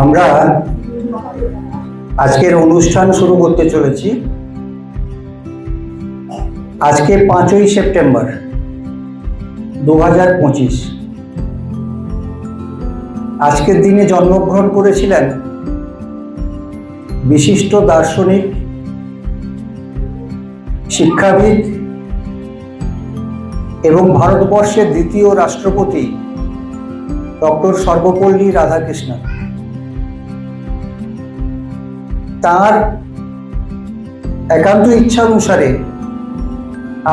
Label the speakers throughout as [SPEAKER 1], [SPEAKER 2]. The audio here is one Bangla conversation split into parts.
[SPEAKER 1] আমরা আজকের অনুষ্ঠান শুরু করতে চলেছি। আজকে 5ই সেপ্টেম্বর 2025। আজকের দিনে জন্মগ্রহণ করেছিলেন বিশিষ্ট দার্শনিক, শিক্ষাবিদ এবং ভারতবর্ষের দ্বিতীয় রাষ্ট্রপতি ডক্টর সর্বপল্লী রাধাকৃষ্ণন। তার একান্ত ইচ্ছা অনুসারে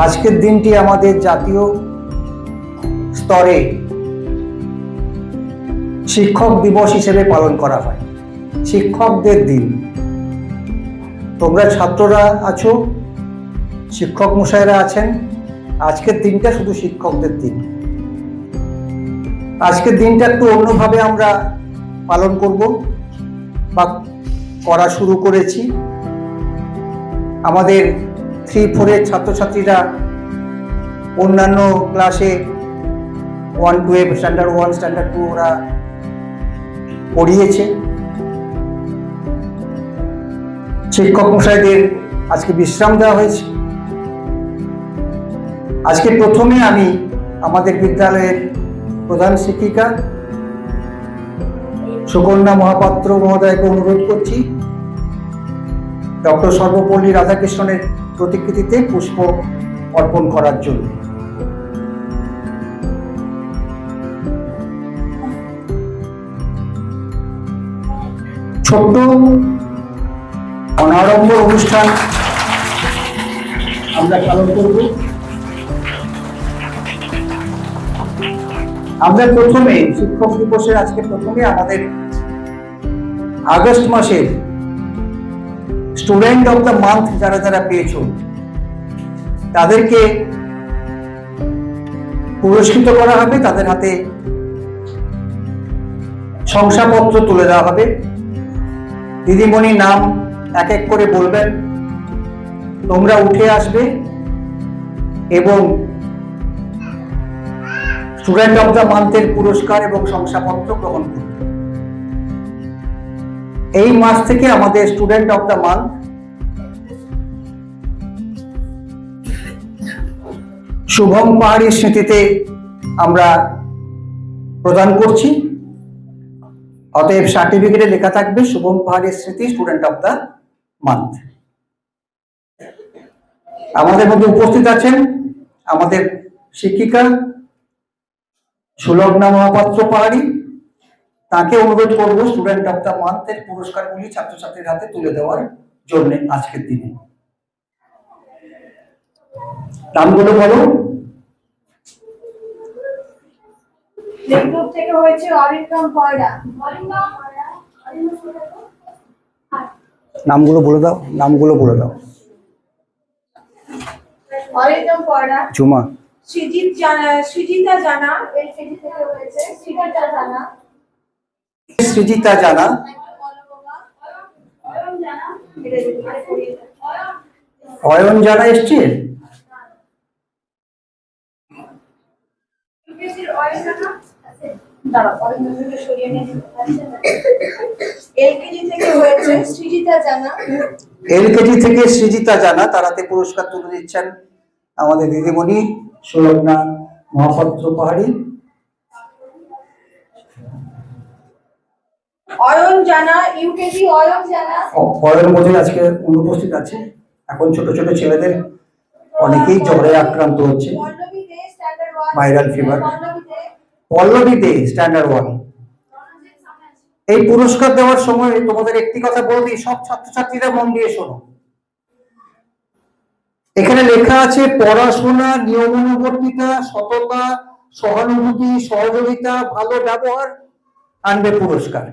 [SPEAKER 1] আজকের দিনটি আমাদের জাতীয় স্তরে শিক্ষক দিবস হিসেবে পালন করা হয়। শিক্ষকদের দিন। তোমরা ছাত্ররা আছো, শিক্ষক মশাইরা আছেন, আজকের দিনটা শুধু শিক্ষকদের দিন। আজকের দিনটা একটু অন্যভাবে আমরা পালন করব বা করা শুরু করেছি। আমাদের 3-4 ছাত্রছাত্রীরা অন্যান্য ক্লাসে 1-2 স্ট্যান্ডার্ড 1 স্ট্যান্ডার্ড 2 ওরা পড়িয়েছে। শিক্ষক মশাইদের আজকে বিশ্রাম দেওয়া হয়েছে। আজকে প্রথমে আমি আমাদের বিদ্যালয়ের প্রধান শিক্ষিকা সুকন্যা মহাপাত্র মহোদয়কে অনুরোধ করছি ডক্টর সর্বপল্লী রাধাকৃষ্ণনের প্রতিকৃতিতে পুষ্প অর্পণ করার জন্য। ছোট্ট অনারম্ভ অনুষ্ঠান আমরা পালন করব। আমরা প্রথমে শিক্ষক দিবসের আজকে প্রথমে আমাদের আগস্ট মাসের স্টুডেন্ট অফ দ্য মান্থ যারা যারা পেয়েছো তাদেরকে পুরস্কৃত করা হবে। তাদের হাতে শংসাপত্র তুলে দেওয়া হবে। দিদিমণি নাম এক এক করে বলবেন, তোমরা উঠে আসবে এবং স্টুডেন্ট অফ দ্য মান্থের পুরস্কার এবং শংসাপত্র গ্রহণ করবে। এই মাস থেকে আমাদের student of the month Shubham পাহাড়ির স্মৃতিতে আমরা প্রদান করছি। অতএব সার্টিফিকেটে লেখা থাকবে শুভম পাহাড়ির স্মৃতি স্টুডেন্ট অফ দ্য মান্থ। আমাদের মধ্যে উপস্থিত আছেন আমাদের শিক্ষিকা সুলগ্না মহাপাত্র পাহাড়ি। তাকে অনুরোধ করবো স্টুডেন্ট অফ দ্য মান্থের পুরস্কারগুলি ছাত্রছাত্রীর হাতে তুলে দেওয়ার জন্য আজকের দিনে। নামগুলো বলো।
[SPEAKER 2] থেকে হয়েছে অরিন্দম পয়রা।
[SPEAKER 1] নামগুলো বলে দাও, নামগুলো বলে দাও।
[SPEAKER 2] অরিন্দম পয়রা,
[SPEAKER 1] ঝুমা,
[SPEAKER 2] সৃজিতা জানা, এলকেজি থেকে হয়েছে সৃজিতা জানা,
[SPEAKER 1] সৃজিতা জানা, অয়ন জানা এসছে।
[SPEAKER 2] এলকেজি থেকে হয়েছে সৃজিতা জানা।
[SPEAKER 1] এলকেজি থেকে সৃজিতা জানা, তারাতে পুরস্কার তুলে দিচ্ছেন আমাদের দিদিমণি সুলগ্না মহাপাত্র পাহাড়ি।
[SPEAKER 2] অয়ন জানা, ইউকেজি অয়ন জানা।
[SPEAKER 1] অয়ন বোধ আজকে অনুপস্থিত আছে। এখন ছোট ছোট ছেলেদের অনেকেই জ্বরে আক্রান্ত হচ্ছে, ভাইরাল ফিভার। পল্লবী দে স্ট্যান্ডার্ড 1। এই পুরস্কার দেওয়ার সময় তোমাদের একটি কথা বলবি, সব ছাত্রছাত্রীরা মন দিয়ে শোনো। এখানে লেখা আছে পড়াশোনা, নিয়মানুবর্তিতা, সততা, সহানুভূতি, সহযোগিতা, ভালো ব্যবহার আনবে পুরস্কার।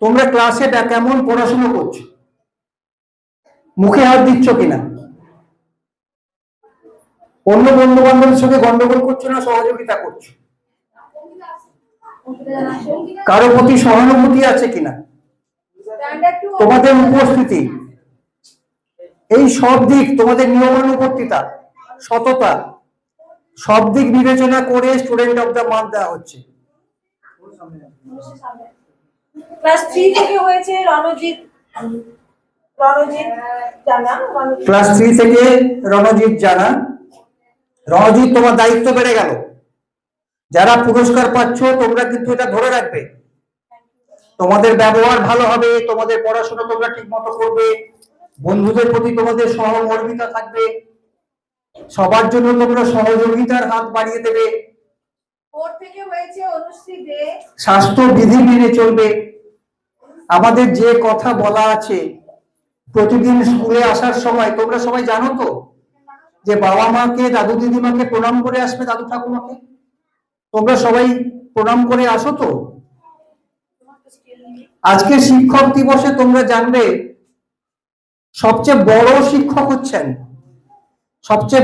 [SPEAKER 1] তোমরা ক্লাসে কেমন পড়াশোনা করছো? মুখে হাত দিচ্ছ কিনা? অন্য বন্ধু বান্ধবের সঙ্গে গন্ডগোল করছো না সহযোগিতা করছো? কারো প্রতি সহানুভূতি আছে কিনা? তোমাদের উপস্থিতি, এই সব দিক, তোমাদের নিয়মানুবর্তিতা, সততা, সব দিক বিবেচনা করে স্টুডেন্ট অফ দ্য মান্থ দেওয়া হচ্ছে।
[SPEAKER 2] ক্লাস 3 থেকে হয়েছে রণজিৎ জানা।
[SPEAKER 1] ক্লাস 3 থেকে রণজিৎ জানা। রণজিৎ, তোমার দায়িত্ব বেড়ে গেল। যারা পুরস্কার পাচ্ছ তোমরা কিন্তু এটা ধরে রাখবে, তোমাদের ব্যবহার ভালো হবে, তোমাদের পড়াশোনা তোমরা ঠিক মতো করবে, বন্ধুদের প্রতি তোমাদের সহমর্মিতা থাকবে, সবার জন্য তোমরা সহযোগিতার হাত বাড়িয়ে দেবে,
[SPEAKER 2] 4 থেকে হয়েছে অনুশ্রী দে।
[SPEAKER 1] স্বাস্থ্য বিধি মেনে চলবে। আমাদের যে কথা বলা আছে প্রতিদিন স্কুলে আসার সময়, তোমরা সবাই জানো তো যে বাবা মাকে, দাদু দিদিমাকে প্রণাম করে আসবে, দাদু ঠাকুমাকে তোমরা সবাই প্রণাম করে আসো তো। আজকে শিক্ষক দিবসে তোমরা জানবে সবচেয়ে বড় শিক্ষক হচ্ছেন, সবচেয়ে